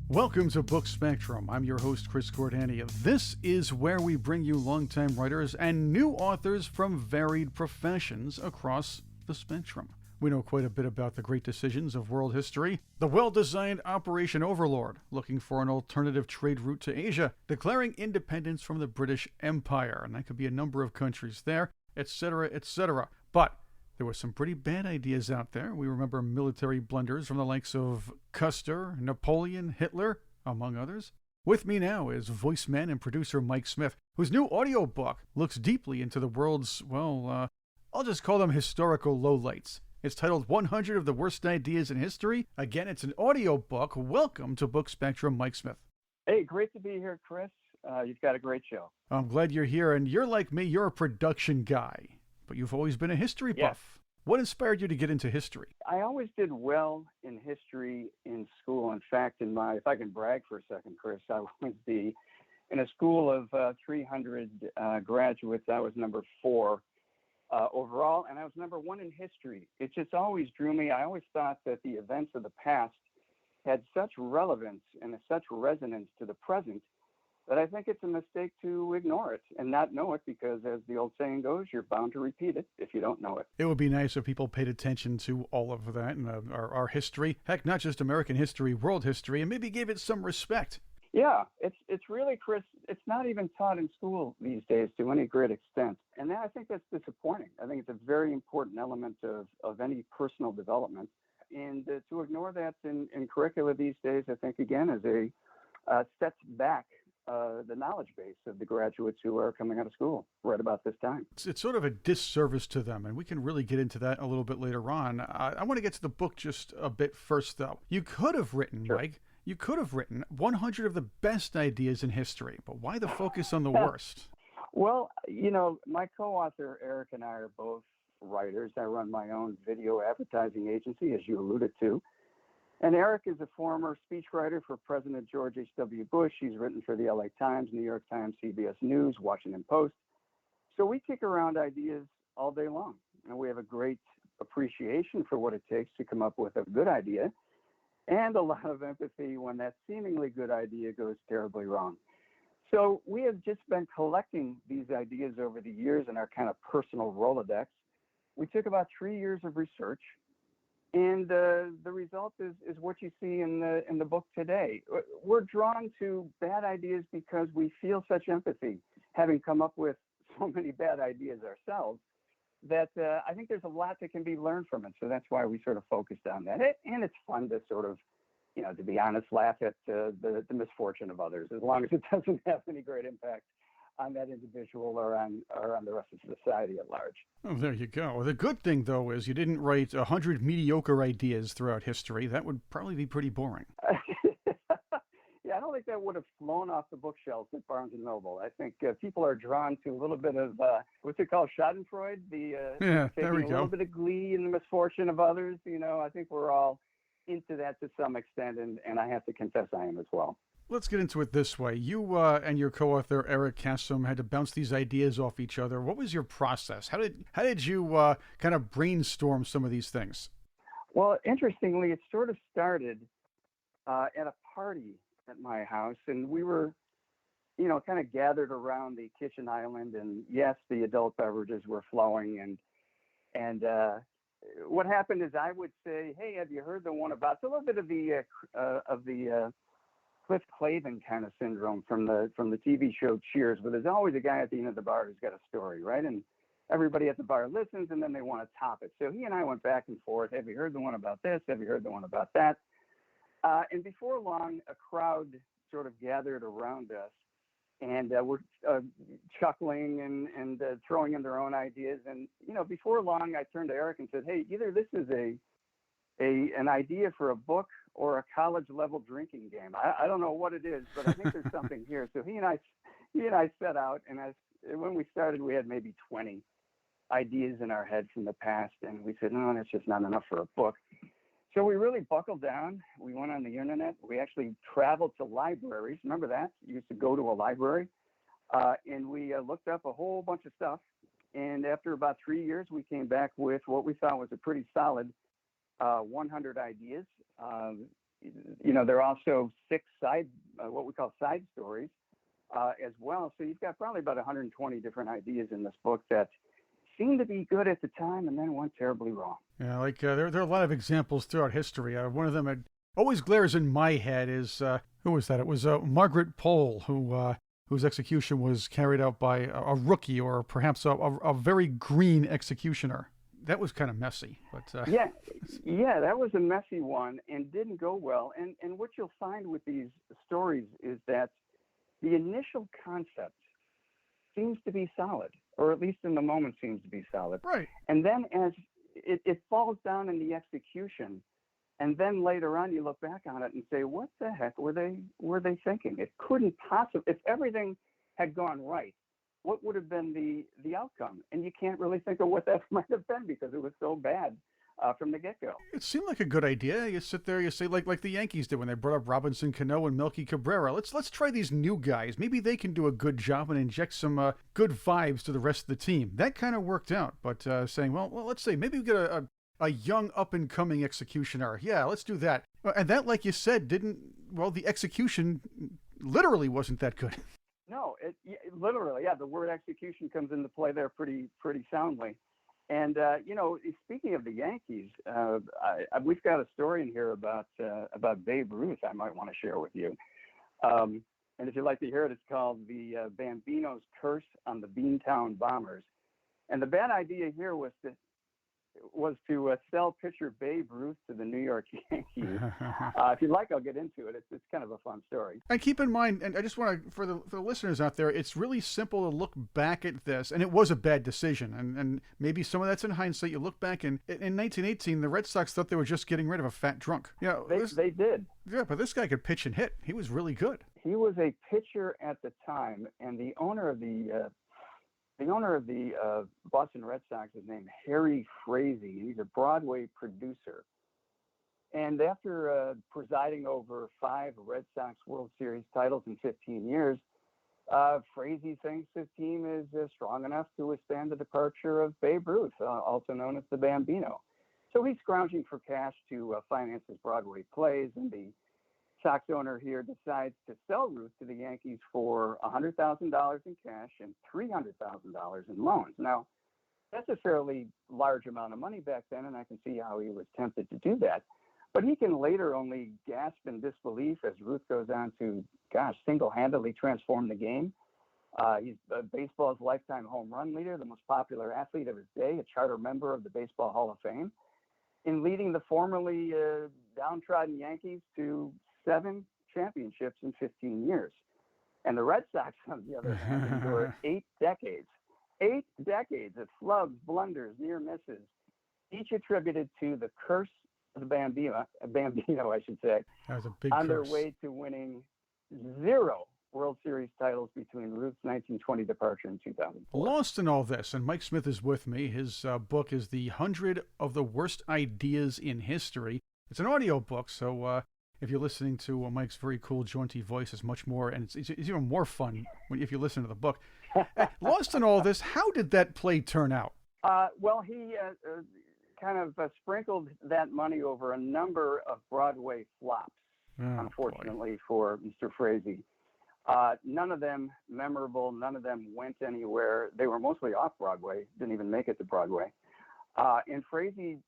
Welcome to Book Spectrum. I'm your host, Chris Cordania. This is where we bring you longtime writers and new authors from varied professions across the spectrum. We know quite a bit about the great decisions of world history, the well-designed Operation Overlord, looking for an alternative trade route to Asia, declaring independence from the British Empire, and that could be a number of countries there, etc., etc. But there were some pretty bad ideas out there. We remember military blunders from the likes of Custer, Napoleon, Hitler, among others. With me now is voiceman and producer Mike Smith, whose new audiobook looks deeply into the world's, I'll just call them historical lowlights. It's titled 100 of the Worst Ideas in History. Again, it's an audiobook. Welcome to Book Spectrum, Mike Smith. Hey, great to be here, Chris. You've got a great show. I'm glad you're here, and you're like me, you're a production guy, but you've always been a history buff. What inspired you to get into history? I always did well in history in school. In fact, if I can brag for a second, Chris, I was in a school of 300 graduates. I was number 4 overall, and I was number 1 in history. It just always drew me. I always thought that the events of the past had such relevance and such resonance to the present that I think it's a mistake to ignore it and not know it, because as the old saying goes, you're bound to repeat it if you don't know it. It would be nice if people paid attention to all of that and our history. Heck, not just American history, world history, and maybe gave it some respect. Yeah, it's really, Chris, it's not even taught in school these days to any great extent. And I think that's disappointing. I think it's a very important element of any personal development. And to ignore that in curricula these days, I think, again, is sets back the knowledge base of the graduates who are coming out of school right about this time. It's sort of a disservice to them, and we can really get into that a little bit later on. I want to get to the book just a bit first, though. You could have written, Sure. Mike, you could have written 100 of the best ideas in history, but why the focus on the worst? Well, my co-author, Eric, and I are both writers. I run my own video advertising agency, as you alluded to. And Eric is a former speechwriter for President George H.W. Bush. He's written for the LA Times, New York Times, CBS News, Washington Post. So we kick around ideas all day long. And we have a great appreciation for what it takes to come up with a good idea, and a lot of empathy when that seemingly good idea goes terribly wrong. So we have just been collecting these ideas over the years in our kind of personal Rolodex. We took about 3 years of research. And the result is what you see in the book today. We're drawn to bad ideas because we feel such empathy, having come up with so many bad ideas ourselves, that I think there's a lot that can be learned from it. So that's why we sort of focused on that. And it's fun to sort of, to be honest, laugh at the misfortune of others, as long as it doesn't have any great impact on that individual or on the rest of society at large. Oh, there you go. The good thing, though, is you didn't write 100 mediocre ideas throughout history. That would probably be pretty boring. Yeah, I don't think that would have flown off the bookshelves at Barnes & Noble. I think people are drawn to a little bit of, what's it called, Schadenfreude? There we taking a go. little bit of glee in the misfortune of others. I think we're all into that to some extent, and I have to confess I am as well. Let's get into it this way. You and your co-author Eric Kassem had to bounce these ideas off each other. What was your process? How did you kind of brainstorm some of these things? Well, interestingly, it sort of started at a party at my house, and we were, kind of gathered around the kitchen island, and yes, the adult beverages were flowing, and what happened is I would say, "Hey, have you heard the one about?" It's a little bit of the Cliff Clavin kind of syndrome from the TV show Cheers, where there's always a guy at the end of the bar who's got a story, right? And everybody at the bar listens, and then they want to top it. So he and I went back and forth. Have you heard the one about this? Have you heard the one about that? And before long, a crowd sort of gathered around us, and we're chuckling and throwing in their own ideas. And before long, I turned to Eric and said, "Hey, either this is an idea for a book or a college level drinking game. I don't know what it is, but I think there's something here." So he and I set out, and when we started, we had maybe 20 ideas in our head from the past, and we said, "No, that's just not enough for a book." So we really buckled down. We went on the internet. We actually traveled to libraries. Remember that? You used to go to a library, and we looked up a whole bunch of stuff. And after about 3 years, we came back with what we thought was a pretty solid 100 ideas. there are also six side, what we call side stories as well. So you've got probably about 120 different ideas in this book that seemed to be good at the time and then went terribly wrong. Yeah, like there are a lot of examples throughout history. One of them that always glares in my head is, who was that? It was Margaret Pole, whose execution was carried out by a rookie, or perhaps a very green executioner. That was kind of messy. But yeah, that was a messy one and didn't go well. And what you'll find with these stories is that the initial concept seems to be solid, or at least in the moment seems to be solid. Right. And then as it falls down in the execution, and then later on you look back on it and say, what the heck were they thinking? It couldn't possibly, if everything had gone right, what would have been the outcome? And you can't really think of what that might have been because it was so bad from the get-go. It seemed like a good idea. You sit there, you say, like the Yankees did when they brought up Robinson Cano and Melky Cabrera. Let's try these new guys. Maybe they can do a good job and inject some good vibes to the rest of the team. That kind of worked out. But saying, well, let's say maybe we get a young up-and-coming executioner. Yeah, let's do that. And that, like you said, the execution literally wasn't that good. No, literally, yeah. The word execution comes into play there pretty soundly. And speaking of the Yankees, we've got a story in here about Babe Ruth. I might want to share with you. And if you'd like to hear it, it's called "The Bambino's Curse on the Beantown Bombers." And the bad idea here was to sell pitcher Babe Ruth to the New York Yankees. If you'd like, I'll get into it. It's kind of a fun story. And keep in mind, and I just want to, for the listeners out there, it's really simple to look back at this, and it was a bad decision, and maybe some of that's in hindsight. You look back, and in 1918, the Red Sox thought they were just getting rid of a fat drunk. They did. Yeah, but this guy could pitch and hit. He was really good. He was a pitcher at the time, and the owner of the Boston Red Sox is named Harry Frazee. He's a Broadway producer. And after presiding over 5 Red Sox World Series titles in 15 years, Frazee thinks his team is strong enough to withstand the departure of Babe Ruth, also known as the Bambino. So he's scrounging for cash to finance his Broadway plays, and the Sox owner here decides to sell Ruth to the Yankees for $100,000 in cash and $300,000 in loans. Now, that's a fairly large amount of money back then, and I can see how he was tempted to do that. But he can later only gasp in disbelief as Ruth goes on to, single-handedly transform the game. He's baseball's lifetime home run leader, the most popular athlete of his day, a charter member of the Baseball Hall of Fame, in leading the formerly downtrodden Yankees to 7 championships in 15 years. And the Red Sox, on the other hand, endured 8 decades of flubs, blunders, near misses, each attributed to the curse of the Bambino, I should say, that was a big on curse. Their way to winning 0 World Series titles between Ruth's 1920 departure and 2004. Lost in all this, and Mike Smith is with me. His book is The 100 of the Worst Ideas in History. It's an audio book, so if you're listening to Mike's very cool, jaunty voice, it's much more, and it's even more fun if you listen to the book. Lost in all this, how did that play turn out? Well, he kind of sprinkled that money over a number of Broadway flops, unfortunately, for Mr. Frazee. None of them memorable. None of them went anywhere. They were mostly off Broadway, didn't even make it to Broadway. And Frazee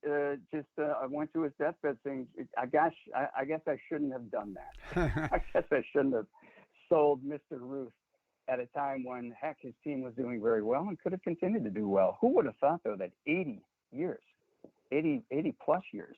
just went to his deathbed saying, I guess I shouldn't have done that. I guess I shouldn't have sold Mr. Ruth at a time when, heck, his team was doing very well and could have continued to do well. Who would have thought, though, that 80 plus years,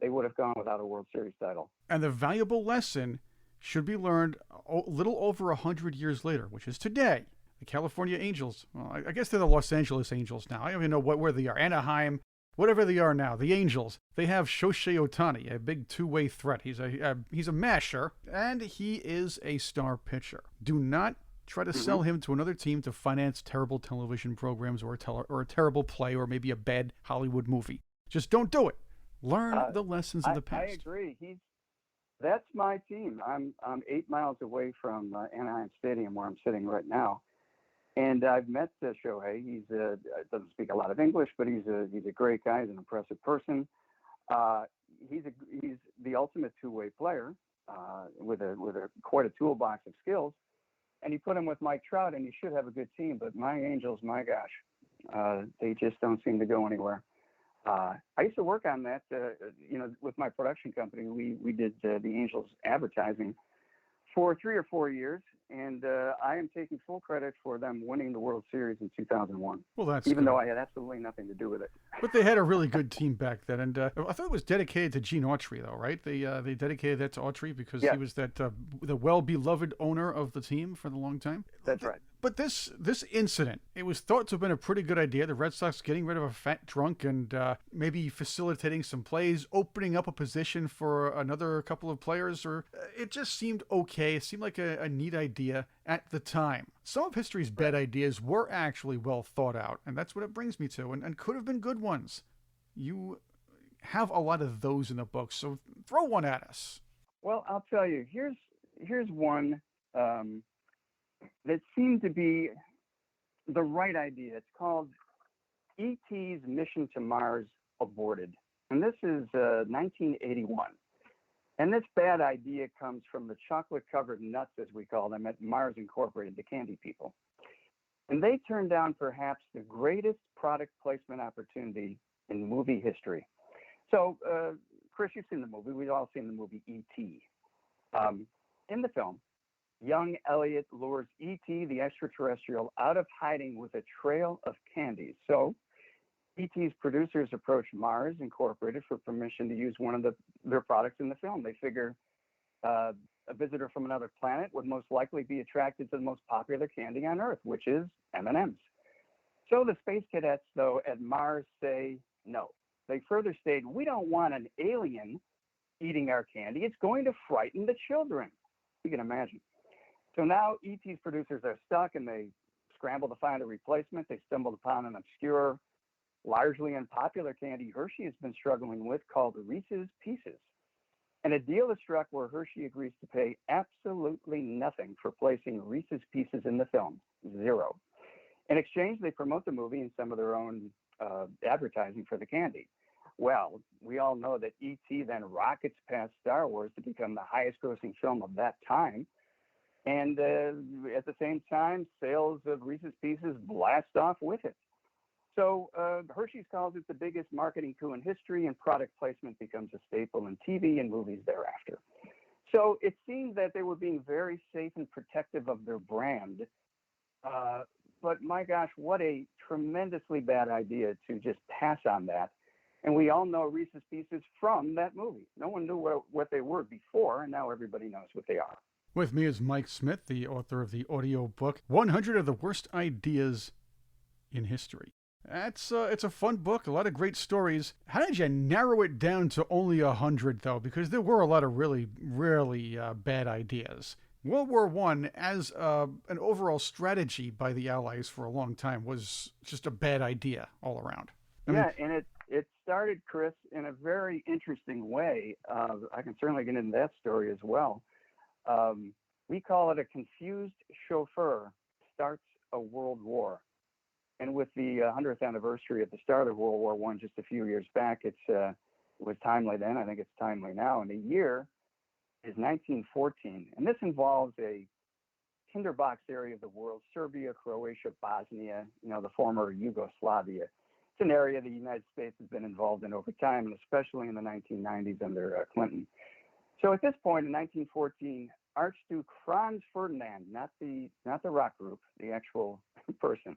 they would have gone without a World Series title? And the valuable lesson should be learned a little over 100 years later, which is today. The California Angels, well, I guess they're the Los Angeles Angels now. I don't even know where they are. Anaheim, whatever they are now. The Angels, they have Shohei Ohtani, a big two-way threat. He's a masher, and he is a star pitcher. Do not try to sell him to another team to finance terrible television programs or a terrible play or maybe a bad Hollywood movie. Just don't do it. Learn the lessons of the past. I agree. That's my team. I'm 8 miles away from Anaheim Stadium where I'm sitting right now. And I've met Shohei. He doesn't speak a lot of English, but he's a great guy. He's an impressive person. he's the ultimate two-way player with a quite a toolbox of skills. And you put him with Mike Trout, and you should have a good team. But my Angels, my gosh, they just don't seem to go anywhere. I used to work on that, with my production company. We did the Angels advertising for 3 or 4 years, and I am taking full credit for them winning the World Series in 2001. Well, that's even good. though I had absolutely nothing to do with it. But they had a really good team back then, and I thought it was dedicated to Gene Autry, though, right? They dedicated that to Autry because he was the well-beloved owner of the team for the long time. That's right. But this incident, it was thought to have been a pretty good idea. The Red Sox getting rid of a fat drunk and maybe facilitating some plays, opening up a position for another couple of players, or it just seemed okay. It seemed like a neat idea at the time. Some of history's bad ideas were actually well thought out, and that's what it brings me to, and could have been good ones. You have a lot of those in the book, so throw one at us. Well, I'll tell you. Here's one that seemed to be the right idea. It's called E.T.'s Mission to Mars Aborted. And this is 1981. And this bad idea comes from the chocolate-covered nuts, as we call them, at Mars Incorporated, the candy people. And they turned down perhaps the greatest product placement opportunity in movie history. So, Chris, you've seen the movie. We've all seen the movie E.T. In the film, young Elliot lures E.T., the extraterrestrial, out of hiding with a trail of candies. So E.T.'s producers approach Mars Incorporated for permission to use one of their products in the film. They figure a visitor from another planet would most likely be attracted to the most popular candy on Earth, which is M&Ms. So the space cadets, though, at Mars say no. They further state, we don't want an alien eating our candy. It's going to frighten the children. You can imagine. So now E.T.'s producers are stuck, and they scramble to find a replacement. They stumbled upon an obscure, largely unpopular candy Hershey has been struggling with called Reese's Pieces. And a deal is struck where Hershey agrees to pay absolutely nothing for placing Reese's Pieces in the film, zero. In exchange, they promote the movie and some of their own advertising for the candy. Well, we all know that E.T. then rockets past Star Wars to become the highest grossing film of that time. And at the same time, sales of Reese's Pieces blast off with it. So Hershey's calls it the biggest marketing coup in history, and product placement becomes a staple in TV and movies thereafter. So it seems that they were being very safe and protective of their brand. But my gosh, what a tremendously bad idea to just pass on that. And we all know Reese's Pieces from that movie. No one knew what they were before, and now everybody knows what they are. With me is Mike Smith, the author of the audiobook, 100 of the Worst Ideas in History. It's a fun book, a lot of great stories. How did you narrow it down to only 100, though? Because there were a lot of really bad ideas. World War I, as an overall strategy by the Allies for a long time, was just a bad idea all around. And it started, Chris, in a very interesting way. I can certainly get into that story as well. We call it a confused chauffeur starts a world war. And with the 100th anniversary of the start of World War I just a few years back, it was timely then. I think it's timely now. And the year is 1914. And this involves a tinderbox area of the world, Serbia, Croatia, Bosnia, the former Yugoslavia. It's an area the United States has been involved in over time, and especially in the 1990s under Clinton. So at this point in 1914, Archduke Franz Ferdinand, not the rock group, the actual person,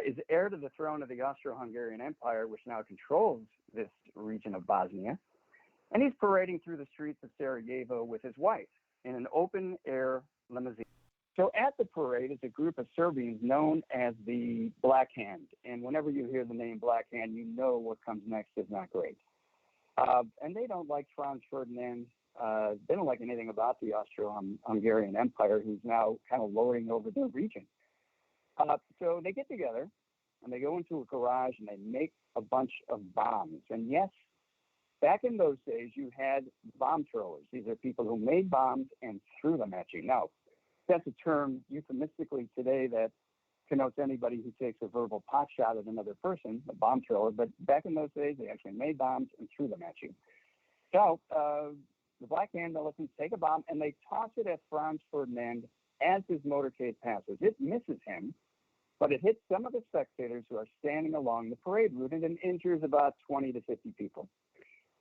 is heir to the throne of the Austro-Hungarian Empire, which now controls this region of Bosnia. And he's parading through the streets of Sarajevo with his wife in an open-air limousine. So at the parade is a group of Serbians known as the Black Hand. And whenever you hear the name Black Hand, you know what comes next is not great. And they don't like Franz Ferdinand. They don't like anything about the Austro-Hungarian Empire, who's now kind of lording over their region. So they get together, and they go into a garage, and they make a bunch of bombs. And yes, back in those days, you had bomb throwers. These are people who made bombs and threw them at you. Now, that's a term euphemistically today that connotes anybody who takes a verbal pot shot at another person, a bomb thrower. But back in those days, they actually made bombs and threw them at you. So the black band militants take a bomb and they toss it at Franz Ferdinand as his motorcade passes. It misses him, but it hits some of the spectators who are standing along the parade route and it injures about 20 to 50 people.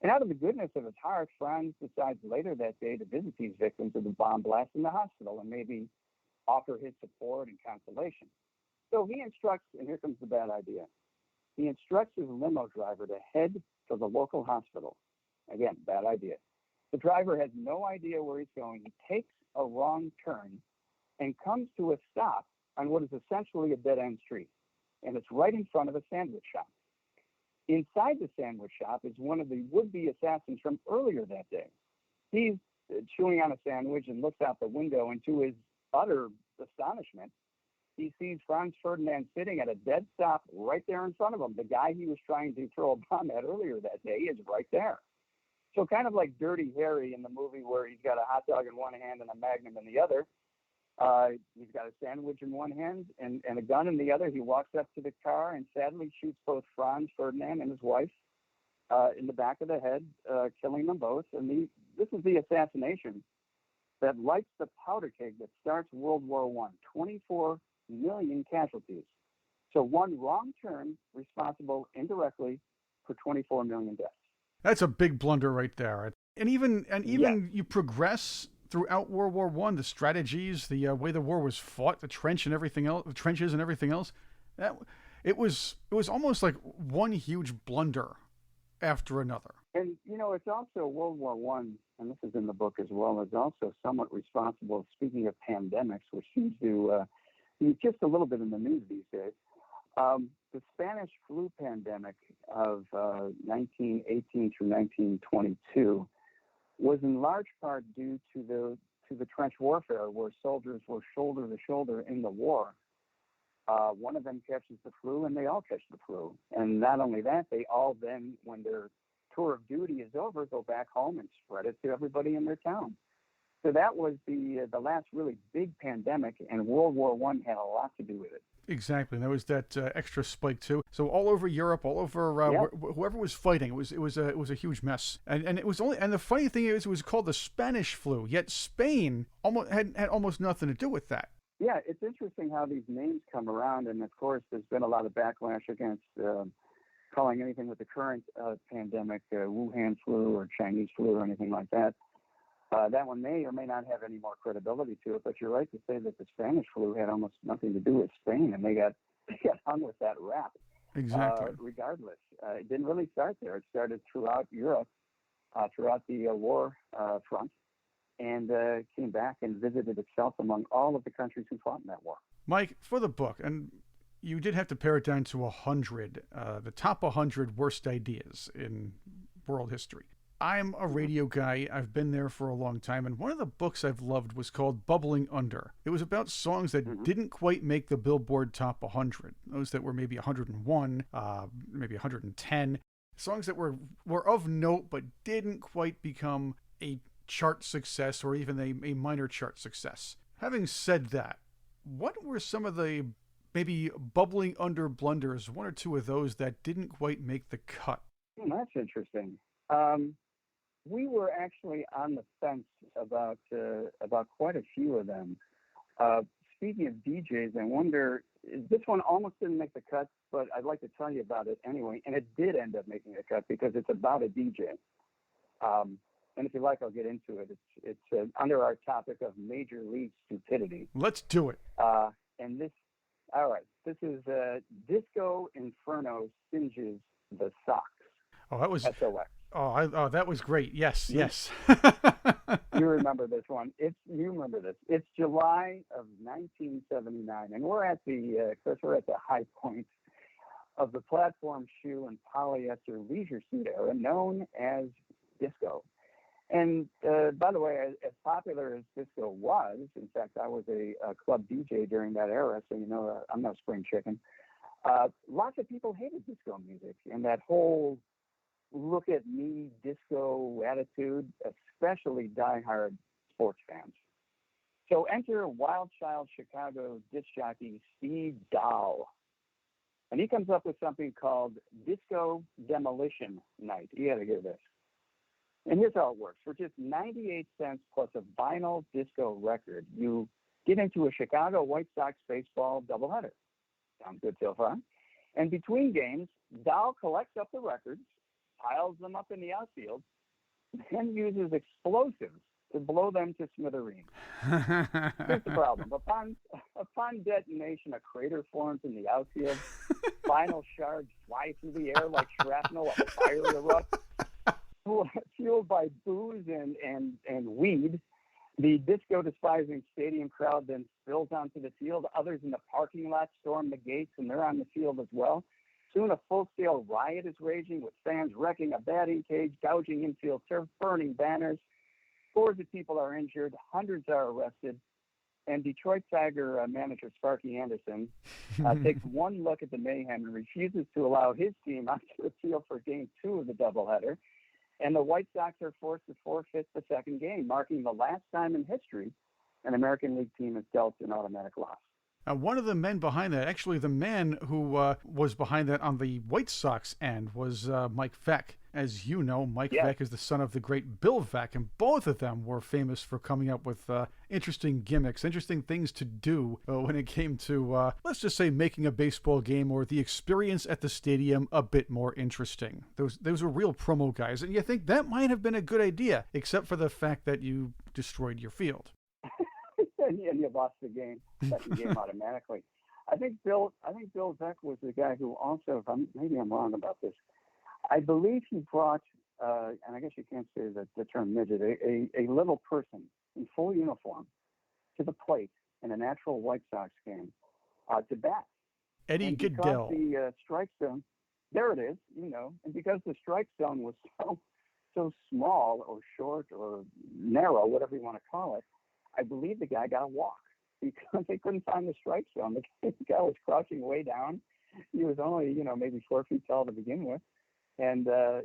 And out of the goodness of his heart, Franz decides later that day to visit these victims of the bomb blast in the hospital and maybe offer his support and consolation. So he instructs, and here comes the bad idea, he instructs his limo driver to head to the local hospital. Again, bad idea. The driver has no idea where he's going. He takes a wrong turn and comes to a stop on what is essentially a dead-end street. And it's right in front of a sandwich shop. Inside the sandwich shop is one of the would-be assassins from earlier that day. He's chewing on a sandwich and looks out the window, and to his utter astonishment, he sees Franz Ferdinand sitting at a dead stop right there in front of him. The guy he was trying to throw a bomb at earlier that day is right there. So kind of like Dirty Harry in the movie where he's got a hot dog in one hand and a Magnum in the other. He's got a sandwich in one hand and a gun in the other. He walks up to the car and sadly shoots both Franz Ferdinand and his wife in the back of the head, killing them both. And this is the assassination that lights the powder keg that starts World War I. 24 million casualties. So one wrong turn responsible indirectly for 24 million deaths. That's a big blunder right there. And even Yes. you progress throughout World War I, the strategies, the way the war was fought, the trenches and everything else. It was almost like one huge blunder after another. And, it's also World War I, and this is in the book as well, is also somewhat responsible, speaking of pandemics, which seems to be just a little bit in the news these days. The Spanish flu pandemic of 1918 through 1922 was in large part due to the trench warfare, where soldiers were shoulder to shoulder in the war. One of them catches the flu, and they all catch the flu. And not only that, they all then, when their tour of duty is over, go back home and spread it to everybody in their town. So that was the last really big pandemic, and World War I had a lot to do with it. Exactly. And there was that extra spike too. So all over Europe, all over whoever was fighting, it was a huge mess. And it was the funny thing is, it was called the Spanish flu. Yet Spain had almost nothing to do with that. Yeah, it's interesting how these names come around, and of course, there's been a lot of backlash against calling anything with the current pandemic Wuhan flu or Chinese flu or anything like that. That one may or may not have any more credibility to it, but you're right to say that the Spanish flu had almost nothing to do with Spain, and they got hung with that rap. Exactly. Regardless, it didn't really start there. It started throughout Europe, throughout the war front, and came back and visited itself among all of the countries who fought in that war. Mike, for the book, and you did have to pare it down to 100, the top 100 worst ideas in world history. I'm a radio guy. I've been there for a long time. And one of the books I've loved was called Bubbling Under. It was about songs that didn't quite make the Billboard Top 100. Those that were maybe 101, maybe 110. Songs that were of note but didn't quite become a chart success or even a minor chart success. Having said that, what were some of the maybe bubbling under blunders, one or two of those that didn't quite make the cut? That's interesting. We were actually on the fence about quite a few of them. Speaking of DJs, I wonder, this one almost didn't make the cut, but I'd like to tell you about it anyway. And it did end up making a cut because it's about a DJ. And if you like, I'll get into it. It's under our topic of major league stupidity. Let's do it. And this is Disco Inferno Singes the Socks. Oh, that was SOX. Oh, that was great. Yes. You remember this one. You remember this. It's July of 1979, and we're at the high point of the platform shoe and polyester leisure suit era, known as disco. And by the way, as popular as disco was, in fact, I was a club DJ during that era, so I'm no spring chicken. Lots of people hated disco music, and that whole look at me disco attitude, especially diehard sports fans. So enter Wild Child Chicago disc jockey Steve Dahl. And he comes up with something called Disco Demolition Night. You got to hear this. And here's how it works. For just 98 cents plus a vinyl disco record, you get into a Chicago White Sox baseball doubleheader. Sounds good so far. And between games, Dow collects up the records, piles them up in the outfield, and uses explosives to blow them to smithereens. Here's the problem. Upon detonation, a crater forms in the outfield. Vinyl shards fly through the air like shrapnel. A fire erupts. Fueled by booze and weed, the disco-despising stadium crowd then spills onto the field. Others in the parking lot storm the gates, and they're on the field as well. Soon a full-scale riot is raging, with fans wrecking a batting cage, gouging infield turf, burning banners. Scores of people are injured, hundreds are arrested, and Detroit Tiger manager Sparky Anderson takes one look at the mayhem and refuses to allow his team onto the field for Game 2 of the doubleheader. And the White Sox are forced to forfeit the second game, marking the last time in history an American League team is dealt an automatic loss. One of the men behind that, actually the man who was behind that on the White Sox end, was Mike Veeck. As you know, Mike Veeck is the son of the great Bill Veeck, and both of them were famous for coming up with interesting gimmicks, interesting things to do when it came to, let's just say, making a baseball game or the experience at the stadium a bit more interesting. Those were real promo guys, and you think that might have been a good idea, except for the fact that you destroyed your field. And you lost the game, second game automatically. I think Bill Veeck was the guy who also, maybe I'm wrong about this, I believe he brought, and I guess you can't say the term midget, a little person in full uniform to the plate in a natural White Sox game to bat. Eddie Goodell. The strike zone, there it is, and because the strike zone was so small or short or narrow, whatever you want to call it, I believe the guy got a walk because they couldn't find the strike zone. The guy was crouching way down. He was only, maybe 4 feet tall to begin with. And, I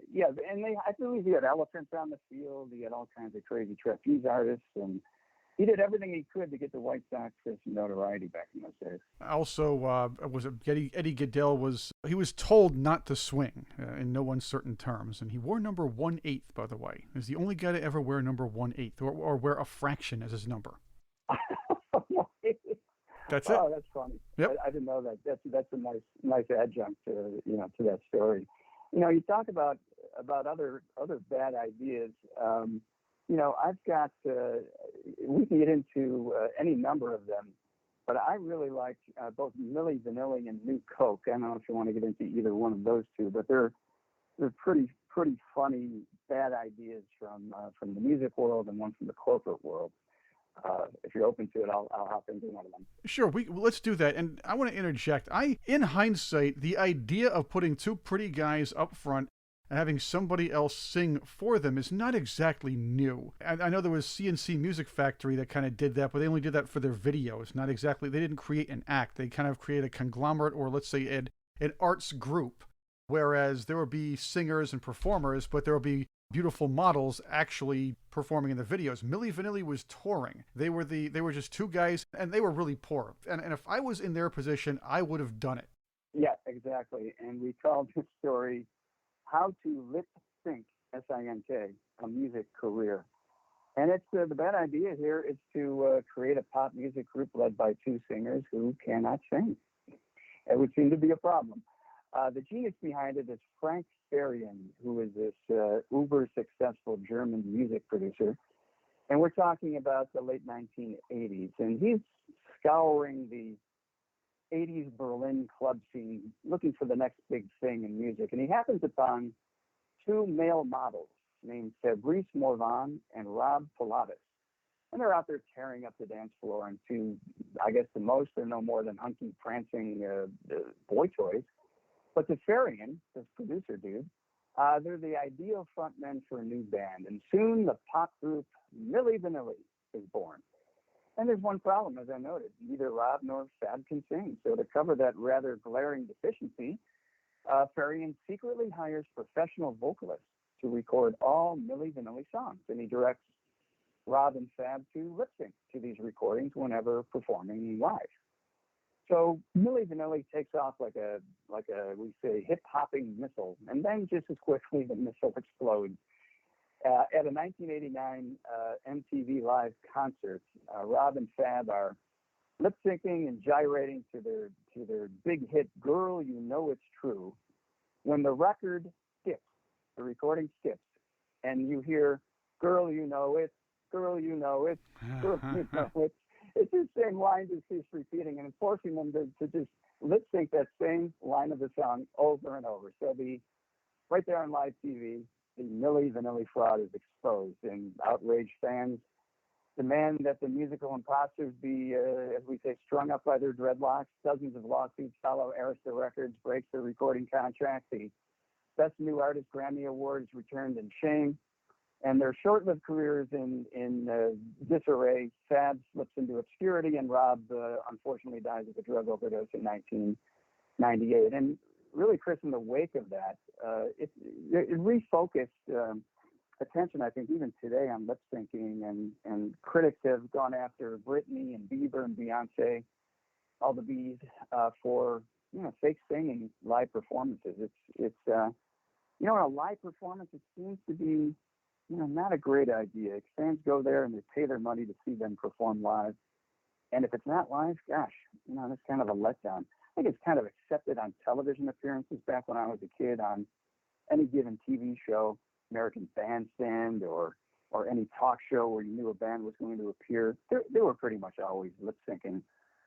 believe he had elephants on the field. He had all kinds of crazy trapeze artists, and he did everything he could to get the White Sox some notoriety back in those days. Also, Eddie Goodell was told not to swing in no uncertain terms, and he wore number 1/8, by the way. He's the only guy to ever wear number 1/8 or wear a fraction as his number. That's it. Oh, that's funny. Yep. I didn't know that. That's a nice adjunct to that story. You talk about other bad ideas. I've got, we can get into any number of them, but I really like both Milli Vanilli and New Coke. I don't know if you want to get into either one of those two, but they're pretty funny bad ideas from the music world and one from the corporate world. If you're open to it, I'll hop into one of them. Sure, let's do that. And I want to interject. In hindsight, the idea of putting two pretty guys up front and having somebody else sing for them is not exactly new. I know there was CNC Music Factory that kind of did that, but they only did that for their videos. Not exactly. They didn't create an act. They kind of create a conglomerate, or let's say an arts group, whereas there would be singers and performers, but there would be beautiful models actually performing in the videos. Milli Vanilli was touring. They were just two guys, and they were really poor. And if I was in their position, I would have done it. Yeah, exactly. And we called this story "How to Lip Sync (SINK) a Music Career." And it's the bad idea here is to create a pop music group led by two singers who cannot sing. It would seem to be a problem. The genius behind it is Frank Farian, who is this uber successful German music producer. And we're talking about the late 1980s. And he's scouring the 80s Berlin club scene, looking for the next big thing in music. And he happens upon two male models named Fabrice Morvan and Rob Pilatus. And they're out there tearing up the dance floor into, I guess, the most or no more than hunky, prancing boy toys. But to Farian, this producer dude, they're the ideal frontmen for a new band. And soon the pop group Milli Vanilli is born. And there's one problem, as I noted. Neither Rob nor Fab can sing. So to cover that rather glaring deficiency, Farian secretly hires professional vocalists to record all Milli Vanilli songs. And he directs Rob and Fab to lip sync to these recordings whenever performing live. So Milli Vanilli takes off like a we say hip hopping missile, and then just as quickly the missile explodes. At a 1989 MTV Live concert, Rob and Fab are lip syncing and gyrating to their big hit "Girl, You Know It's True." When the record skips, the recording skips, and you hear "Girl, You Know It, Girl, You Know It, Girl, You Know It." It's the same line just keeps repeating and forcing them to just lip sync that same line of the song over and over. So right there on live TV, the Milli Vanilli fraud is exposed, and outraged fans demand that the musical imposters be, as we say, strung up by their dreadlocks. Dozens of lawsuits follow. Arista Records breaks their recording contract. The Best New Artist Grammy Awards returned in shame. And their short-lived careers in disarray. Fab slips into obscurity, and Rob unfortunately dies of a drug overdose in 1998. And really, Chris, in the wake of that, it refocused attention, I think, even today on lip syncing, and critics have gone after Britney and Bieber and Beyonce, all the B's, for fake singing live performances. It's in a live performance, it seems to be not a great idea. Fans go there and they pay their money to see them perform live, and if it's not live, gosh, that's kind of a letdown. I think it's kind of accepted on television appearances back when I was a kid on any given TV show, American Bandstand, or any talk show where you knew a band was going to appear. They were pretty much always lip syncing.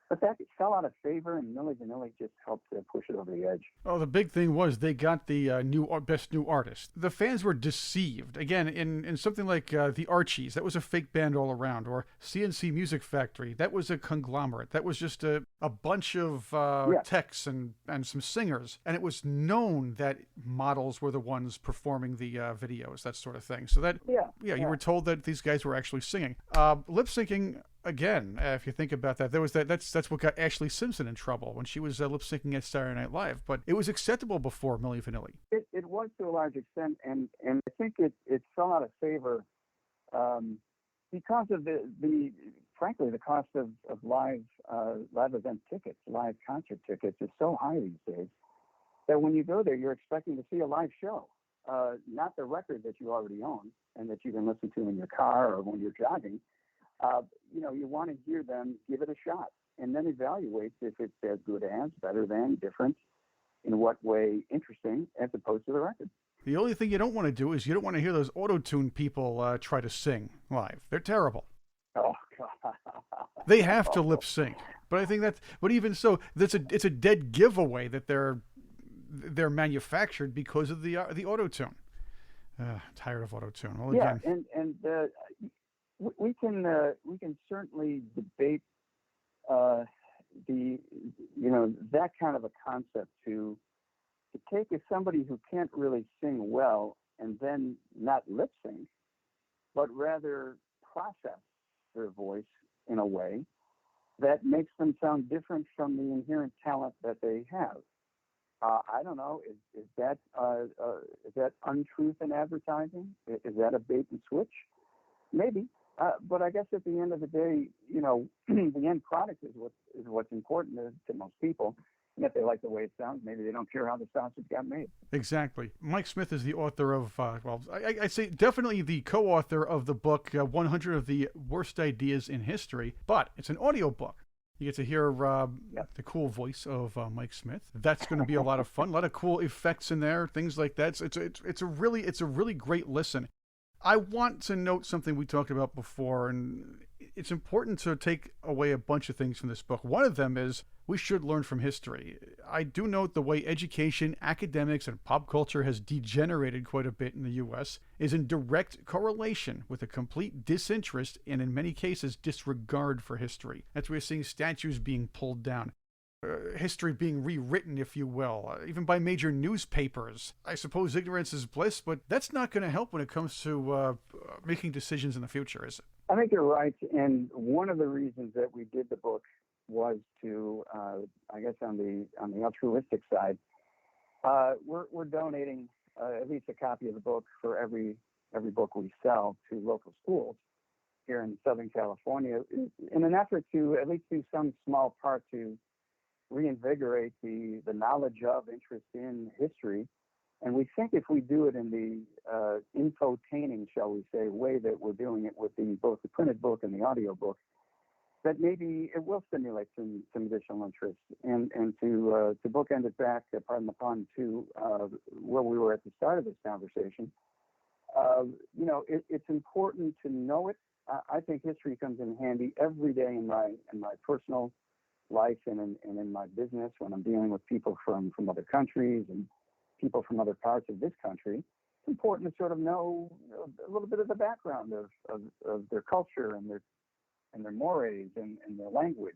But that fell out of favor, and Milli Vanilli just helped to push it over the edge. Oh, the big thing was they got the Best New Artist. The fans were deceived. Again, in something like the Archies, that was a fake band all around, or CNC Music Factory, that was a conglomerate. That was just a bunch of techs and some singers. And it was known that models were the ones performing the videos, that sort of thing. So that, you were told that these guys were actually singing. Lip syncing, again, if you think about that, that's what got Ashley Simpson in trouble when she was lip syncing at Saturday Night Live. But it was acceptable before Milli Vanilli. It was to a large extent, and I think it fell out of favor because of frankly the cost of live event tickets, live concert tickets is so high these days that when you go there, you're expecting to see a live show, not the record that you already own and that you can listen to in your car or when you're jogging. You want to hear them give it a shot and then evaluate if it's as good as, better than, different, in what way, interesting, as opposed to the record. The only thing you don't want to do is you don't want to hear those auto-tune people try to sing live. They're terrible. Oh, God. They have to lip sync. But I think but even so, it's a dead giveaway that they're manufactured because of the auto-tune. Tired of auto-tune. Well, again. And we can certainly debate that kind of a concept to take somebody who can't really sing well and then not lip sync, but rather process their voice in a way that makes them sound different from the inherent talent that they have. I don't know. Is that untruth in advertising? Is that a bait and switch? Maybe. But I guess at the end of the day, the end product is what's important to most people. And if they like the way it sounds, maybe they don't care how the sausage got made. Exactly. Mike Smith is the author of, I'd say definitely the co-author of the book, 100 of the Worst Ideas in History, but it's an audiobook. You get to hear the cool voice of Mike Smith. That's going to be a lot of fun. A lot of cool effects in there, things like that. So it's a really great listen. I want to note something we talked about before, and it's important to take away a bunch of things from this book. One of them is we should learn from history. I do note the way education, academics, and pop culture has degenerated quite a bit in the U.S. is in direct correlation with a complete disinterest and, in many cases, disregard for history. That's why we're seeing statues being pulled down. History being rewritten, if you will, even by major newspapers. I suppose ignorance is bliss, but that's not going to help when it comes to making decisions in the future, is it? I think you're right, and one of the reasons that we did the book was to, I guess, on the altruistic side, we're donating at least a copy of the book for every book we sell to local schools here in Southern California, in an effort to at least do some small part to reinvigorate the knowledge of, interest in history And we think if we do it in the infotaining, shall we say, way that we're doing it with both the printed book and the audiobook, that maybe it will stimulate some additional interest. And to bookend it back, pardon the pun, to where we were at the start of this conversation, it's important to know it. I think history comes in handy every day in my personal life and in my business when I'm dealing with people from other countries and people from other parts of this country. It's important to sort of know a little bit of the background of their culture and their mores and their language.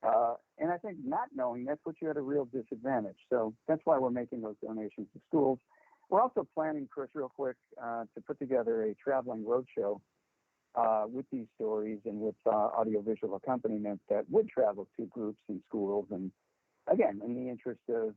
And I think not knowing, that puts you at a real disadvantage. So that's why we're making those donations to schools. We're also planning, Chris, real quick, to put together a traveling roadshow with these stories and with audiovisual accompaniment that would travel to groups and schools. And again, in the interest of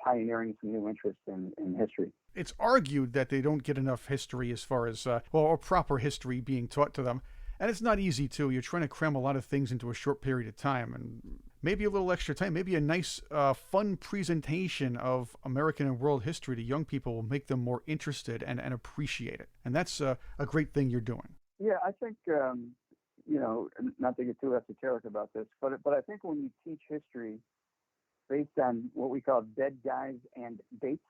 pioneering some new interest in history. It's argued that they don't get enough history as far as, or proper history being taught to them. And it's not easy, too. You're trying to cram a lot of things into a short period of time. And maybe a little extra time, maybe a nice, fun presentation of American and world history to young people will make them more interested and appreciate it. And that's a great thing you're doing. Yeah, I think, not to get too esoteric about this, but I think when you teach history based on what we call dead guys and dates,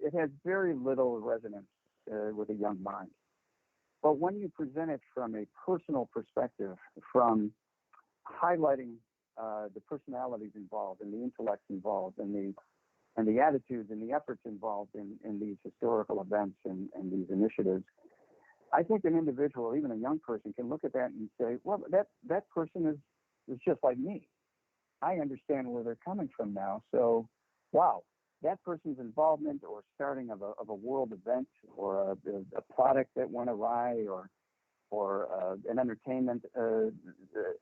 it has very little resonance with a young mind. But when you present it from a personal perspective, from highlighting the personalities involved and the intellects involved and the attitudes and the efforts involved in these historical events and these initiatives, I think an individual, even a young person, can look at that and say, well, that person is just like me. I understand where they're coming from now. So, wow, that person's involvement or starting of a world event or a product that went awry or an entertainment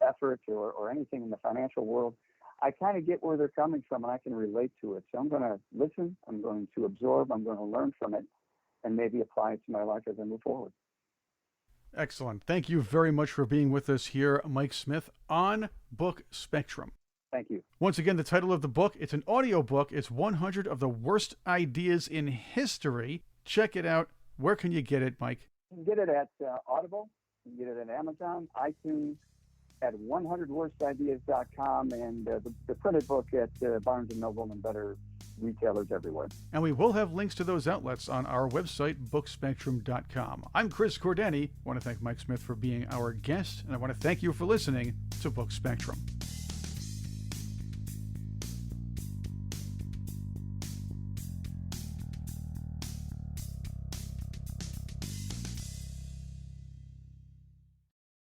effort or anything in the financial world, I kind of get where they're coming from and I can relate to it. So I'm going to listen, I'm going to absorb, I'm going to learn from it, and maybe apply it to my life as I move forward. Excellent. Thank you very much for being with us here, Mike Smith, on Book Spectrum. Thank you. Once again, the title of the book, it's an audiobook. It's 100 of the Worst Ideas in History. Check it out. Where can you get it, Mike? You can get it at Audible. You can get it at Amazon, iTunes, at 100worstideas.com, and the printed book at Barnes & Noble and better retailers everywhere. And we will have links to those outlets on our website, bookspectrum.com. I'm Chris Cordani. I want to thank Mike Smith for being our guest, and I want to thank you for listening to Book Spectrum.